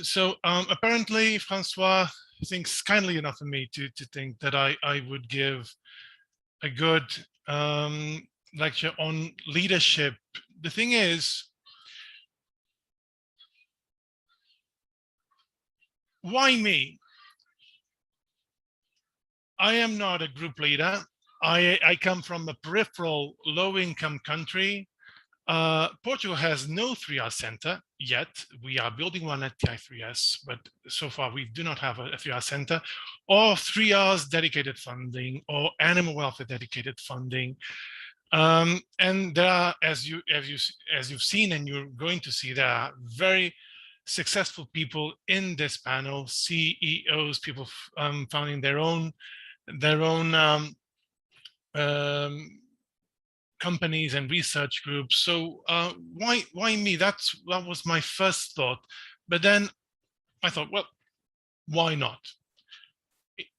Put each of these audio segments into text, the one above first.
So apparently, Francois thinks kindly enough of me to think that I would give a good lecture on leadership. The thing is, why me? I am not a group leader. I come from a peripheral low-income country. Portugal has no 3R center yet. We are building one at TI3S, but so far we do not have a 3R center or 3R's dedicated funding or animal welfare dedicated funding. And there are, as you've seen and you're going to see, there are very successful people in this panel, CEOs, people founding their own um, companies and research groups. So why me? That was my first thought. But then I thought, well, why not?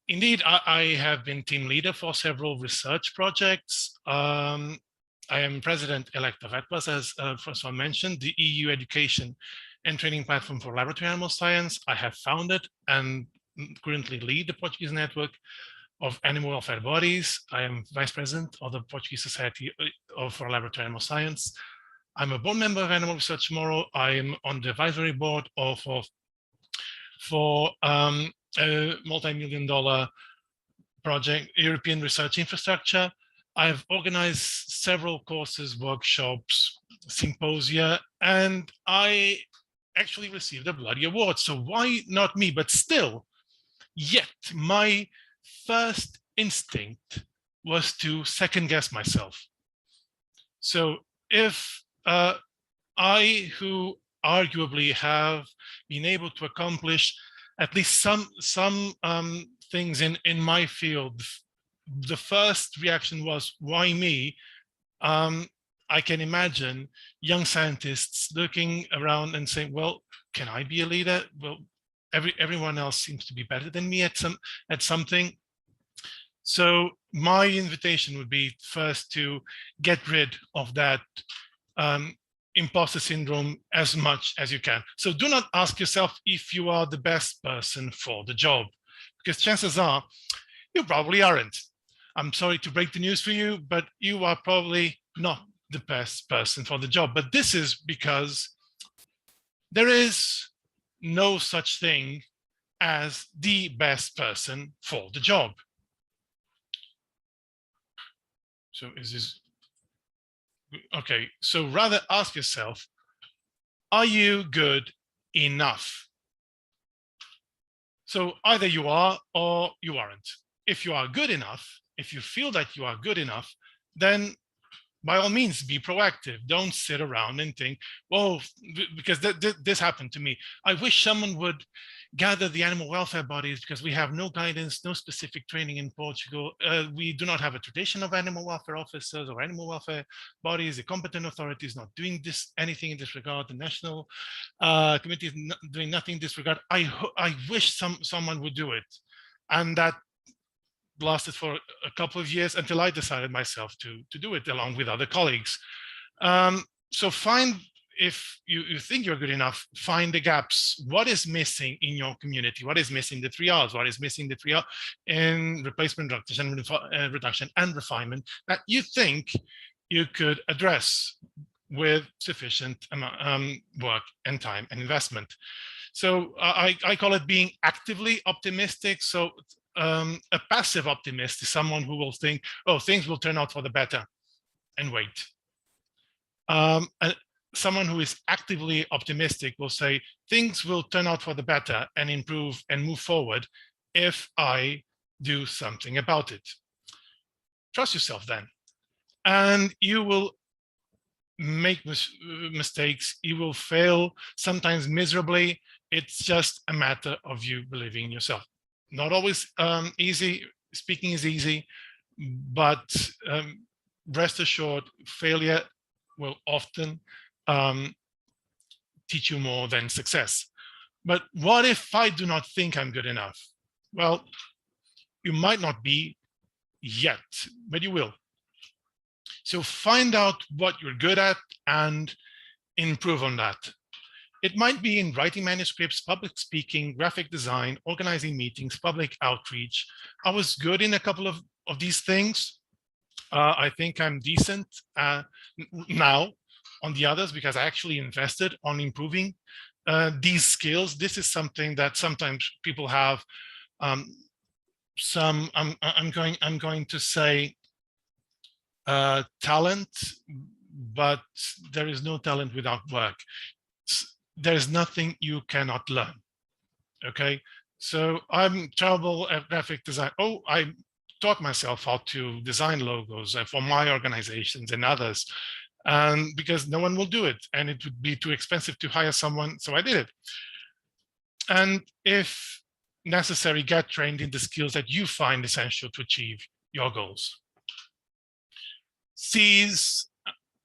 Indeed, I have been team leader for several research projects. I am president-elect of ETPAS, as Francois mentioned, the EU education and training platform for laboratory animal science. I have founded and currently lead the Portuguese network of animal welfare bodies. I am vice president of the Portuguese Society for Laboratory Animal Science. I'm a board member of Animal Research Tomorrow. I am on the advisory board for a multi-million-dollar project, European Research Infrastructure. I've organized several courses, workshops, symposia, and I actually received a bloody award. So why not me? But still, yet my first instinct was to second guess myself. So if I, who arguably have been able to accomplish at least some things in my field, the first reaction was, why me? I can imagine young scientists looking around and saying, well, can I be a leader? Well, everyone else seems to be better than me at something. So my invitation would be first to get rid of that imposter syndrome as much as you can. So do not ask yourself if you are the best person for the job, because chances are you probably aren't. I'm sorry to break the news for you, but you are probably not the best person for the job. But this is because there is no such thing as the best person for the job. So is this okay? So rather ask yourself, are you good enough? So either you are or you aren't. If you are good enough, if you feel that you are good enough, then by all means, be proactive. Don't sit around and think, well, because this happened to me. I wish someone would gather the animal welfare bodies because we have no guidance, no specific training in Portugal. We do not have a tradition of animal welfare officers or animal welfare bodies. The competent authority is not doing anything in this regard. The national committee is not doing nothing in this regard. I wish someone would do it. And that lasted for a couple of years until I decided myself to do it along with other colleagues. So find, if you think you're good enough, find the gaps. What is missing in your community? What is missing the 3Rs? What is missing the 3R in replacement, reduction, and refinement that you think you could address with sufficient work and time and investment? So I call it being actively optimistic. So a passive optimist is someone who will think, oh, things will turn out for the better, and wait. And someone who is actively optimistic will say, things will turn out for the better and improve and move forward if I do something about it. Trust yourself then. And you will make mistakes, you will fail, sometimes miserably. It's just a matter of you believing in yourself. Not always easy. Speaking is easy, but rest assured, failure will often teach you more than success. But what if I do not think I'm good enough? Well, you might not be yet, but you will. So find out what you're good at and improve on that. It might be in writing manuscripts, public speaking, graphic design, organizing meetings, public outreach. I was good in a couple of these things. I think I'm decent now on the others because I actually invested on improving these skills. This is something that sometimes people have some, I'm going to say talent, but there is no talent without work. There's nothing you cannot learn. Okay, so I'm terrible at graphic design. Oh, I taught myself how to design logos for my organizations and others, because no one will do it and it would be too expensive to hire someone, so I did it. And if necessary, get trained in the skills that you find essential to achieve your goals. Seize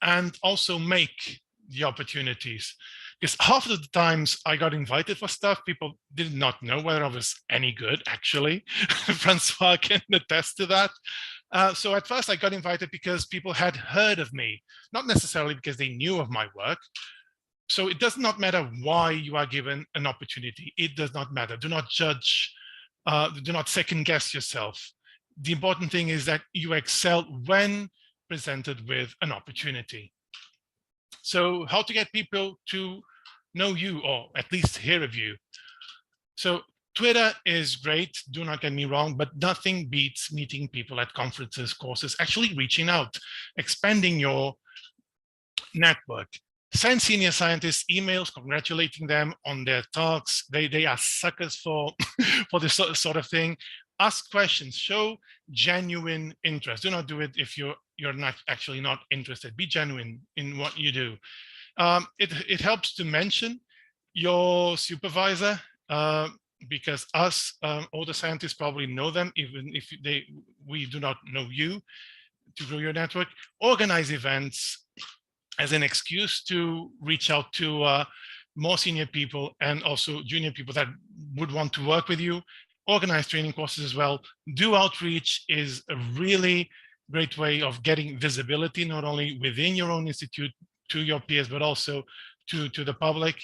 and also make the opportunities. Because half of the times I got invited for stuff, people did not know whether I was any good, actually. Francois can attest to that. So at first I got invited because people had heard of me, not necessarily because they knew of my work. So it does not matter why you are given an opportunity. It does not matter. Do not judge, do not second guess yourself. The important thing is that you excel when presented with an opportunity. So how to get people to know you, or at least hear of you. So Twitter is great, do not get me wrong, but nothing beats meeting people at conferences, courses, actually reaching out, expanding your network. Send senior scientists emails congratulating them on their talks. They are suckers for, for this sort of thing. Ask questions, show genuine interest. Do not do it if you're not actually not interested. Be genuine in what you do. It helps to mention your supervisor, because us older scientists probably know them, even if we do not know you, to grow your network. Organize events as an excuse to reach out to more senior people and also junior people that would want to work with you. Organize training courses as well. Do outreach is a really great way of getting visibility, not only within your own institute to your peers, but also to the public.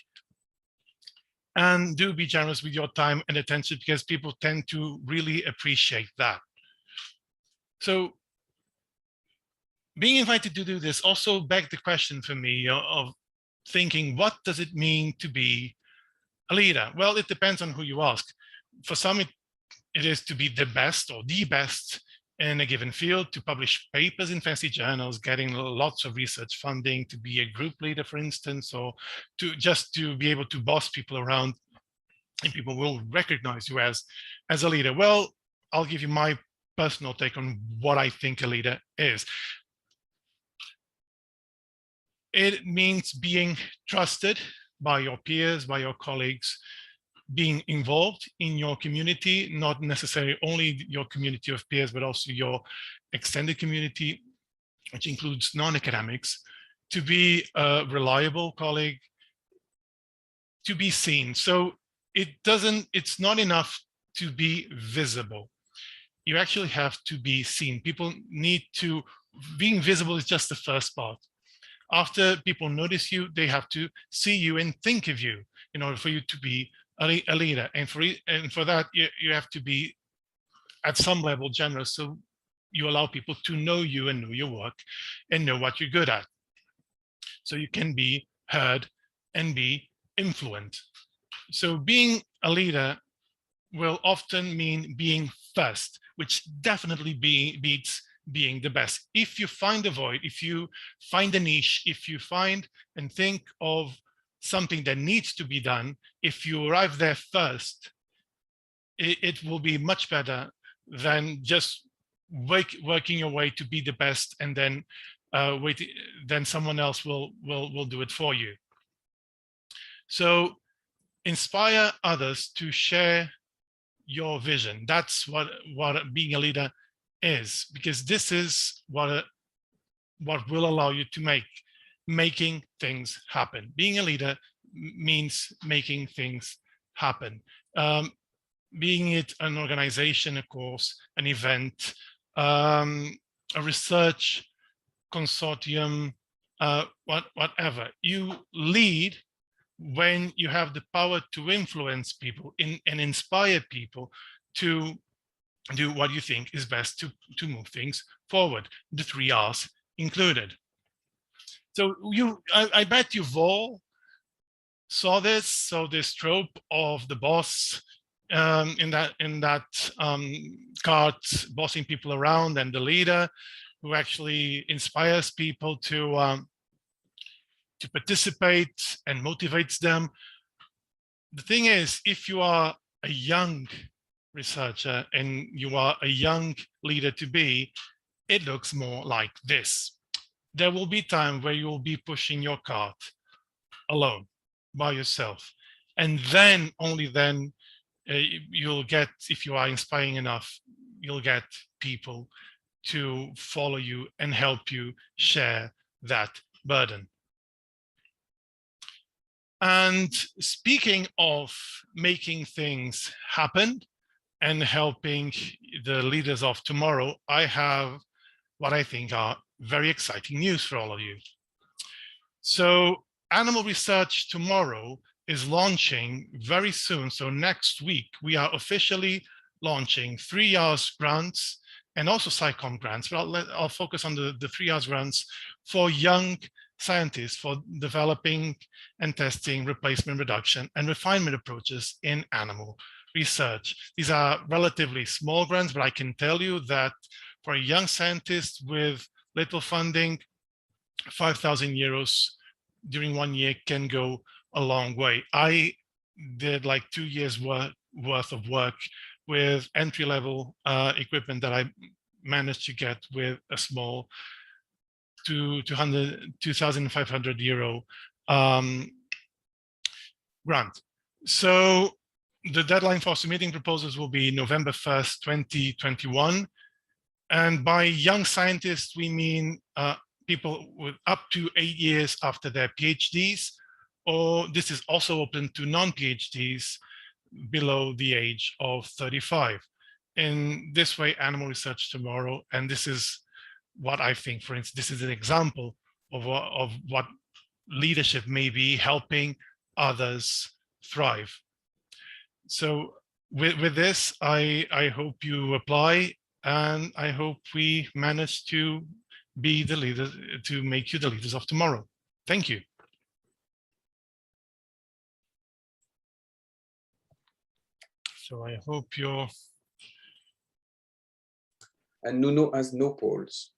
And do be generous with your time and attention, because people tend to really appreciate that. So being invited to do this also begged the question for me of thinking, what does it mean to be a leader? Well, it depends on who you ask. For some, it is to be the best or the best in a given field, to publish papers in fancy journals, getting lots of research funding, to be a group leader, for instance, or to be able to boss people around, and people will recognize you as a leader. Well, I'll give you my personal take on what I think a leader is. It means being trusted by your peers, by your colleagues, being involved in your community, not necessarily only your community of peers, but also your extended community, which includes non-academics, to be a reliable colleague, to be seen. So it's not enough to be visible. You actually have to be seen. People need to, being visible is just the first part. After people notice you, they have to see you and think of you in order for you to be a leader. And for that, you have to be at some level generous, so you allow people to know you and know your work and know what you're good at. So you can be heard and be influenced. So being a leader will often mean being first, which definitely beats being the best. If you find a void, if you find a niche, if you find and think of something that needs to be done, if you arrive there first, it will be much better than just working your way to be the best and then then someone else will do it for you. So inspire others to share your vision. That's what being a leader is, because this is what will allow you to making things happen. Being a leader means making things happen. Being it an organization, a course, an event, a research consortium, whatever. You lead when you have the power to influence people and inspire people to do what you think is best to move things forward, the 3 R's included. So I bet you've all saw this. So this trope of the boss in that cart bossing people around, and the leader who actually inspires people to participate and motivates them. The thing is, if you are a young researcher and you are a young leader to be, it looks more like this. There will be time where you will be pushing your cart alone, by yourself. And then, only then, you'll get, if you are inspiring enough, you'll get people to follow you and help you share that burden. And speaking of making things happen and helping the leaders of tomorrow, I have what I think are very exciting news for all of you. So Animal Research Tomorrow is launching very soon. So next week, we are officially launching 3 R's grants and also SciComm grants, but I'll focus on the 3 R's grants for young scientists for developing and testing replacement, reduction, and refinement approaches in animal research. These are relatively small grants, but I can tell you that for a young scientist with little funding, 5,000 euros during 1 year can go a long way. I did like 2 years worth of work with entry-level equipment that I managed to get with a small 2,500 euro grant. So the deadline for submitting proposals will be November 1st, 2021. And by young scientists, we mean people with up to 8 years after their PhDs, or this is also open to non-PhDs below the age of 35. In this way, Animal Research Tomorrow, and this is what I think, for instance, this is an example of what leadership may be, helping others thrive. So with this, I hope you apply, and I hope we manage to be the leaders, to make you the leaders of tomorrow. Thank you. So I hope you're... And Nuno has no polls.